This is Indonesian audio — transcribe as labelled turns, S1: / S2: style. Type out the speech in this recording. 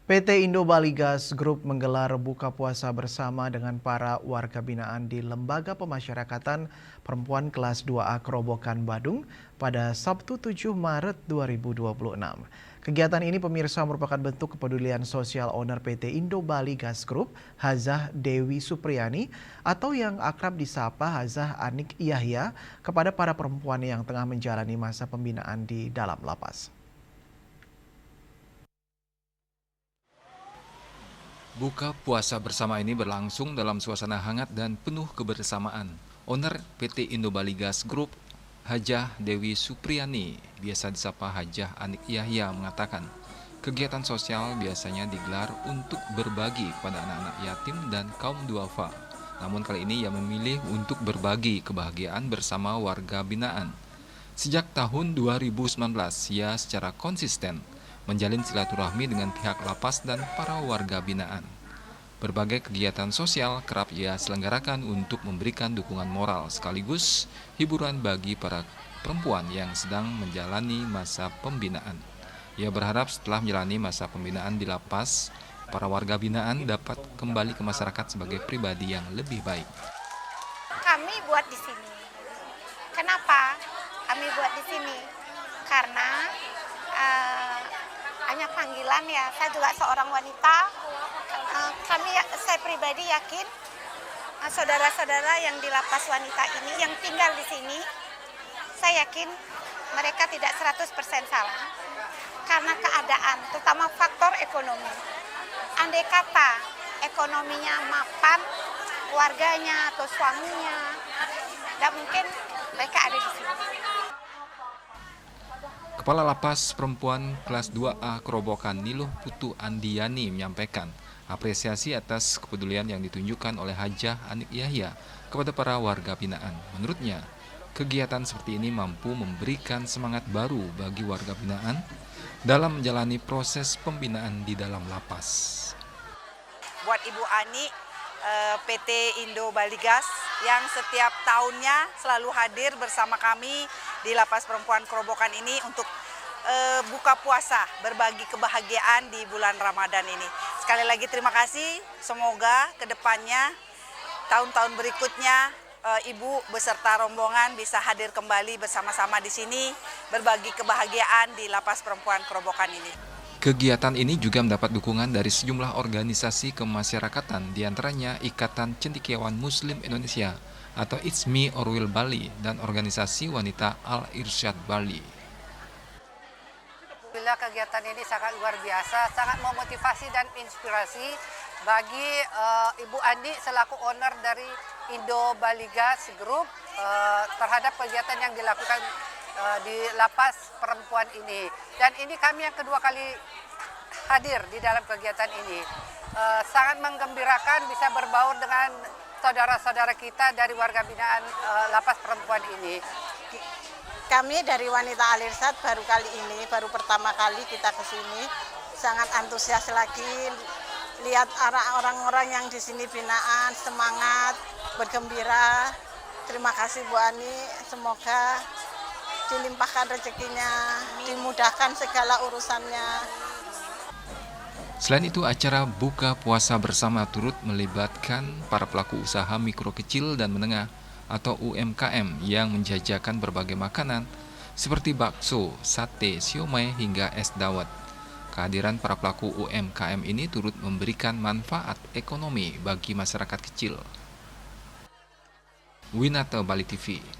S1: PT Indo Bali Gas Group menggelar buka puasa bersama dengan para warga binaan di Lembaga Pemasyarakatan Perempuan Kelas 2A Kerobokan Badung pada Sabtu 7 Maret 2026. Kegiatan ini pemirsa merupakan bentuk kepedulian sosial owner PT Indo Bali Gas Group, Hazah Dewi Supriyani, atau yang akrab disapa Hazah Anik Yahya, kepada para perempuan yang tengah menjalani masa pembinaan di dalam lapas.
S2: Buka puasa bersama ini berlangsung dalam suasana hangat dan penuh kebersamaan. Owner PT Indo Bali Gas Group, Hajah Dewi Supriyani, biasa disapa Hajah Anik Yahya, mengatakan, kegiatan sosial biasanya digelar untuk berbagi kepada anak-anak yatim dan kaum duafa. Namun kali ini ia memilih untuk berbagi kebahagiaan bersama warga binaan. Sejak tahun 2019, ia secara konsisten menjalin silaturahmi dengan pihak lapas dan para warga binaan. Berbagai kegiatan sosial kerap ia selenggarakan untuk memberikan dukungan moral sekaligus hiburan bagi para perempuan yang sedang menjalani masa pembinaan. Ia berharap setelah menjalani masa pembinaan di lapas, para warga binaan dapat kembali ke masyarakat sebagai pribadi yang lebih baik.
S3: Kami buat di sini. Kenapa kami buat di sini? Karena hanya panggilan ya. Saya juga seorang wanita. Saya pribadi yakin saudara-saudara yang di lapas wanita ini yang tinggal di sini, saya yakin mereka tidak 100% salah. Karena keadaan, terutama faktor ekonomi. Andai kata ekonominya mapan, keluarganya atau suaminya, tidak mungkin mereka ada di sini.
S2: Kepala Lapas Perempuan Kelas 2A Kerobokan Niluh Putu Andiani menyampaikan apresiasi atas kepedulian yang ditunjukkan oleh Hajah Anik Yahya kepada para warga binaan. Menurutnya, kegiatan seperti ini mampu memberikan semangat baru bagi warga binaan dalam menjalani proses pembinaan di dalam lapas.
S4: Buat Ibu Ani, PT Indo Bali Gas yang setiap tahunnya selalu hadir bersama kami di Lapas Perempuan Kerobokan ini untuk buka puasa, berbagi kebahagiaan di bulan Ramadan ini. Sekali lagi terima kasih, semoga ke depannya, tahun-tahun berikutnya, Ibu beserta rombongan bisa hadir kembali bersama-sama di sini, berbagi kebahagiaan di Lapas Perempuan Kerobokan ini.
S2: Kegiatan ini juga mendapat dukungan dari sejumlah organisasi kemasyarakatan, diantaranya Ikatan Cendekiawan Muslim Indonesia atau It's Me or Will Bali dan organisasi wanita Al-Irsyad Bali.
S5: Bila kegiatan ini sangat luar biasa, sangat memotivasi dan inspirasi bagi Ibu Andi selaku owner dari Indo Bali Gas Group terhadap kegiatan yang dilakukan di lapas perempuan ini. Dan ini kami yang kedua kali hadir di dalam kegiatan ini. Sangat menggembirakan bisa berbaur dengan saudara-saudara kita dari warga binaan lapas perempuan ini.
S6: Kami dari wanita Al-Irsyad baru pertama kali kita ke sini, sangat antusias lagi lihat orang-orang yang di sini binaan, semangat, bergembira. Terima kasih Bu Ani, semoga dilimpahkan rezekinya, dimudahkan segala urusannya.
S2: Selain itu, acara buka puasa bersama turut melibatkan para pelaku usaha mikro kecil dan menengah atau UMKM yang menjajakan berbagai makanan seperti bakso, sate, siomay, hingga es dawet. Kehadiran para pelaku UMKM ini turut memberikan manfaat ekonomi bagi masyarakat kecil. Winata Bali TV.